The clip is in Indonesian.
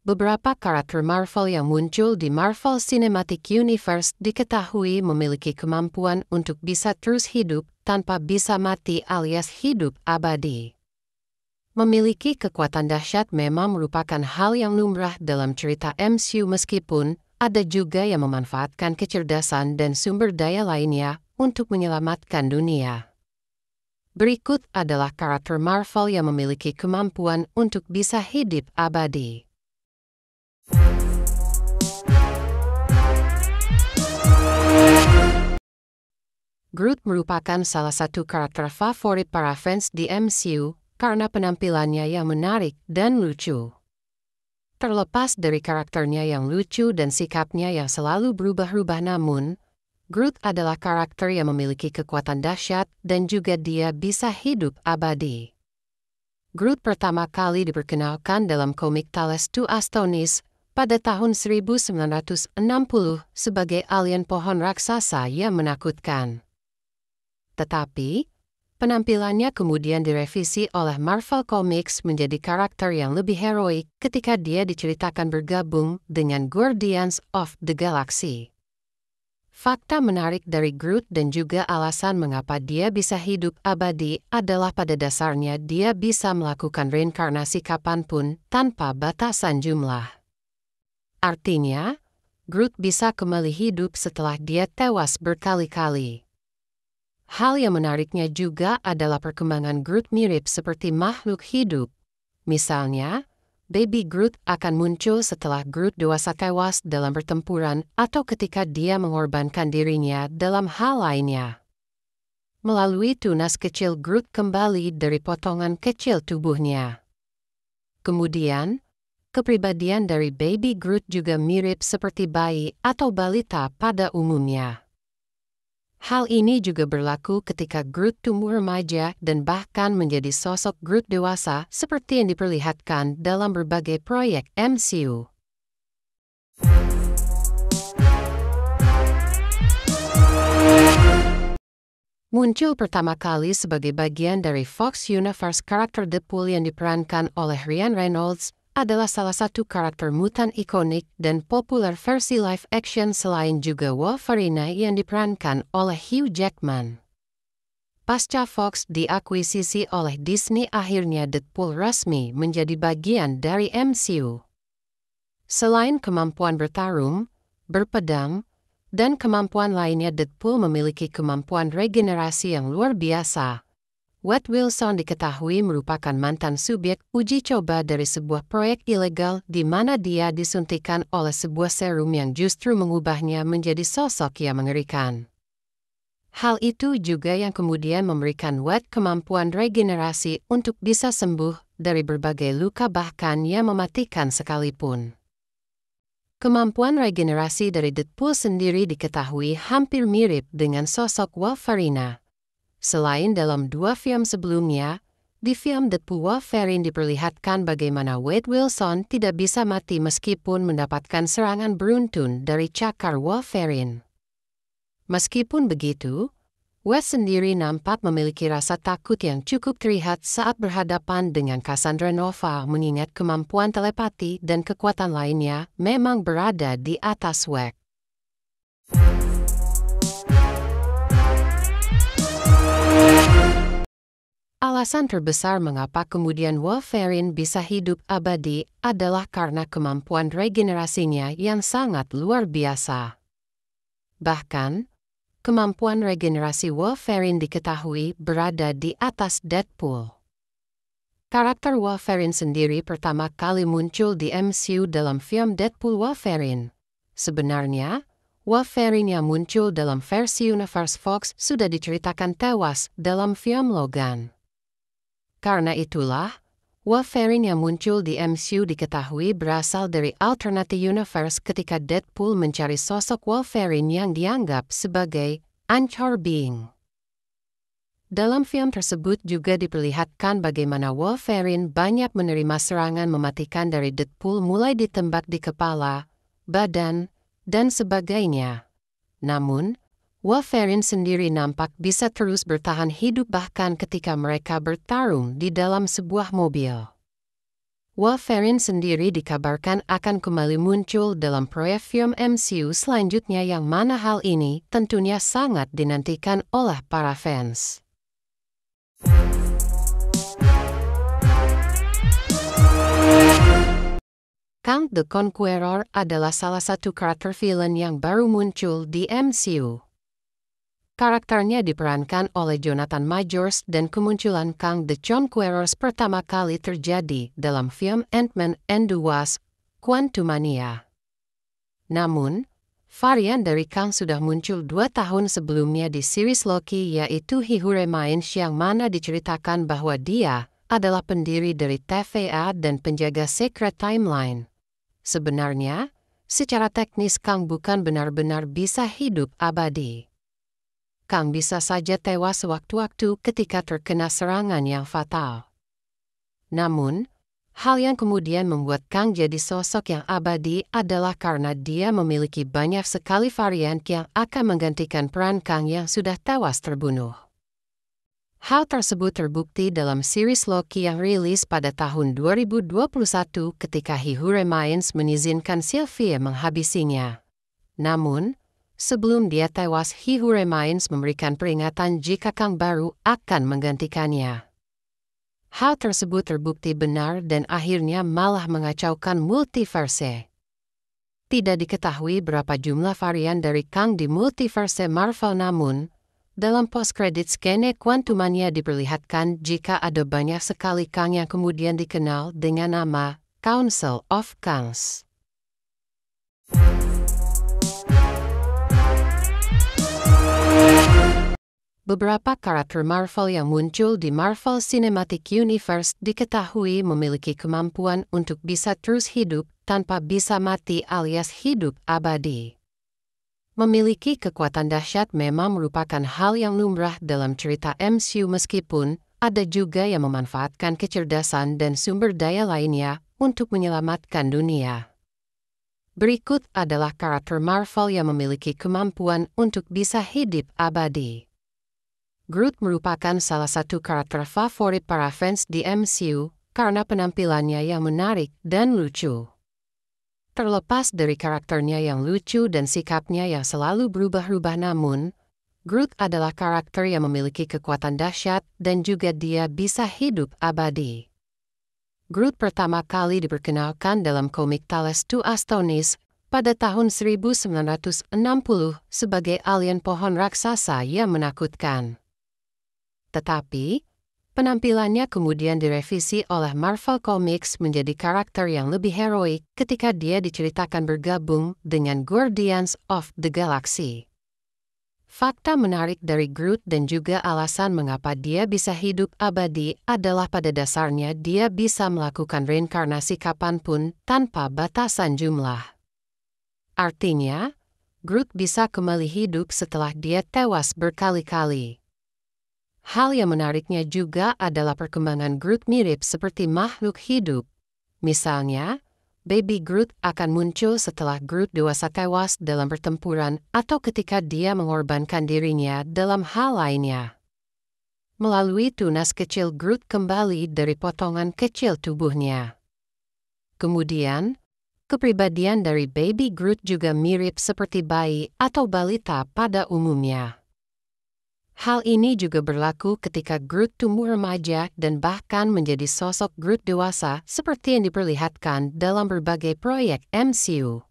beberapa karakter Marvel yang muncul di Marvel Cinematic Universe diketahui memiliki kemampuan untuk bisa terus hidup tanpa bisa mati alias hidup abadi. Memiliki kekuatan dahsyat memang merupakan hal yang lumrah dalam cerita MCU meskipun ada juga yang memanfaatkan kecerdasan dan sumber daya lainnya untuk menyelamatkan dunia. Berikut adalah karakter Marvel yang memiliki kemampuan untuk bisa hidup abadi. Groot merupakan salah satu karakter favorit para fans di MCU karena penampilannya yang menarik dan lucu. Terlepas dari karakternya yang lucu dan sikapnya yang selalu berubah-ubah, namun Groot adalah karakter yang memiliki kekuatan dahsyat dan juga dia bisa hidup abadi. Groot pertama kali diperkenalkan dalam komik Tales to Astonis pada tahun 1960 sebagai alien pohon raksasa yang menakutkan. Tetapi, penampilannya kemudian direvisi oleh Marvel Comics menjadi karakter yang lebih heroik ketika dia diceritakan bergabung dengan Guardians of the Galaxy. Fakta menarik dari Groot dan juga alasan mengapa dia bisa hidup abadi adalah pada dasarnya dia bisa melakukan reinkarnasi kapanpun tanpa batasan jumlah. Artinya, Groot bisa kembali hidup setelah dia tewas berkali-kali. Hal yang menariknya juga adalah perkembangan Groot mirip seperti makhluk hidup. Misalnya, Baby Groot akan muncul setelah Groot dewasa tewas dalam pertempuran atau ketika dia mengorbankan dirinya dalam hal lainnya. Melalui tunas kecil Groot kembali dari potongan kecil tubuhnya. Kemudian, kepribadian dari Baby Groot juga mirip seperti bayi atau balita pada umumnya. Hal ini juga berlaku ketika Groot tumbuh remaja dan bahkan menjadi sosok Groot dewasa seperti yang diperlihatkan dalam berbagai proyek MCU. Muncul pertama kali sebagai bagian dari Fox Universe, karakter Deadpool yang diperankan oleh Ryan Reynolds adalah salah satu karakter mutan ikonik dan populer versi live action selain juga Wolverine yang diperankan oleh Hugh Jackman. Pasca Fox diakuisisi oleh Disney, akhirnya Deadpool resmi menjadi bagian dari MCU. Selain kemampuan bertarung, berpedang, dan kemampuan lainnya, Deadpool memiliki kemampuan regenerasi yang luar biasa. Wade Wilson diketahui merupakan mantan subjek uji coba dari sebuah proyek ilegal di mana dia disuntikan oleh sebuah serum yang justru mengubahnya menjadi sosok yang mengerikan. Hal itu juga yang kemudian memberikan Wade kemampuan regenerasi untuk bisa sembuh dari berbagai luka bahkan yang mematikan sekalipun. Kemampuan regenerasi dari Deadpool sendiri diketahui hampir mirip dengan sosok Wolverine. Selain dalam 2 film sebelumnya, di film Deadpool Wolverine diperlihatkan bagaimana Wade Wilson tidak bisa mati meskipun mendapatkan serangan beruntun dari cakar Wolverine. Meskipun begitu, Wade sendiri nampak memiliki rasa takut yang cukup terlihat saat berhadapan dengan Cassandra Nova, mengingat kemampuan telepati dan kekuatan lainnya memang berada di atas Wade. Alasan terbesar mengapa kemudian Wolverine bisa hidup abadi adalah karena kemampuan regenerasinya yang sangat luar biasa. Bahkan, kemampuan regenerasi Wolverine diketahui berada di atas Deadpool. Karakter Wolverine sendiri pertama kali muncul di MCU dalam film Deadpool Wolverine. Sebenarnya, Wolverine yang muncul dalam versi Universe Fox sudah diceritakan tewas dalam film Logan. Karena itulah, Wolverine yang muncul di MCU diketahui berasal dari Alternative Universe ketika Deadpool mencari sosok Wolverine yang dianggap sebagai Anchor Being. Dalam film tersebut juga diperlihatkan bagaimana Wolverine banyak menerima serangan mematikan dari Deadpool, mulai ditembak di kepala, badan, dan sebagainya. Namun, Wolverine sendiri nampak bisa terus bertahan hidup bahkan ketika mereka bertarung di dalam sebuah mobil. Wolverine sendiri dikabarkan akan kembali muncul dalam proyek film MCU selanjutnya yang mana hal ini tentunya sangat dinantikan oleh para fans. Kang the Conqueror adalah salah satu karakter villain yang baru muncul di MCU. Karakternya diperankan oleh Jonathan Majors dan kemunculan Kang the Conqueror pertama kali terjadi dalam film Ant-Man and the Wasp: Quantumania. Namun, varian dari Kang sudah muncul 2 tahun sebelumnya di series Loki, yaitu He Who Remains, yang mana diceritakan bahwa dia adalah pendiri dari TVA dan penjaga Secret Timeline. Sebenarnya, secara teknis Kang bukan benar-benar bisa hidup abadi. Kang bisa saja tewas sewaktu-waktu ketika terkena serangan yang fatal. Namun, hal yang kemudian membuat Kang jadi sosok yang abadi adalah karena dia memiliki banyak sekali varian yang akan menggantikan peran Kang yang sudah tewas terbunuh. Hal tersebut terbukti dalam series Loki yang rilis pada tahun 2021 ketika He Who Remains mengizinkan Sylvie menghabisinya. Namun, sebelum dia tewas, He Who Remains memberikan peringatan jika Kang baru akan menggantikannya. Hal tersebut terbukti benar dan akhirnya malah mengacaukan multiverse. Tidak diketahui berapa jumlah varian dari Kang di multiverse Marvel, namun dalam post-credit scene Quantumania diperlihatkan jika ada banyak sekali Kang yang kemudian dikenal dengan nama Council of Kangs. Beberapa karakter Marvel yang muncul di Marvel Cinematic Universe diketahui memiliki kemampuan untuk bisa terus hidup tanpa bisa mati alias hidup abadi. Memiliki kekuatan dahsyat memang merupakan hal yang lumrah dalam cerita MCU, meskipun ada juga yang memanfaatkan kecerdasan dan sumber daya lainnya untuk menyelamatkan dunia. Berikut adalah karakter Marvel yang memiliki kemampuan untuk bisa hidup abadi. Groot merupakan salah satu karakter favorit para fans di MCU karena penampilannya yang menarik dan lucu. Terlepas dari karakternya yang lucu dan sikapnya yang selalu berubah-ubah, namun Groot adalah karakter yang memiliki kekuatan dahsyat dan juga dia bisa hidup abadi. Groot pertama kali diperkenalkan dalam komik Tales to Astonis pada tahun 1960 sebagai alien pohon raksasa yang menakutkan. Tetapi, penampilannya kemudian direvisi oleh Marvel Comics menjadi karakter yang lebih heroik ketika dia diceritakan bergabung dengan Guardians of the Galaxy. Fakta menarik dari Groot dan juga alasan mengapa dia bisa hidup abadi adalah pada dasarnya dia bisa melakukan reinkarnasi kapanpun tanpa batasan jumlah. Artinya, Groot bisa kembali hidup setelah dia tewas berkali-kali. Hal yang menariknya juga adalah perkembangan Groot mirip seperti makhluk hidup. Misalnya, Baby Groot akan muncul setelah Groot dewasa tewas dalam pertempuran atau ketika dia mengorbankan dirinya dalam hal lainnya. Melalui tunas kecil Groot kembali dari potongan kecil tubuhnya. Kemudian, kepribadian dari Baby Groot juga mirip seperti bayi atau balita pada umumnya. Hal ini juga berlaku ketika Groot tumbuh remaja dan bahkan menjadi sosok Groot dewasa seperti yang diperlihatkan dalam berbagai proyek MCU.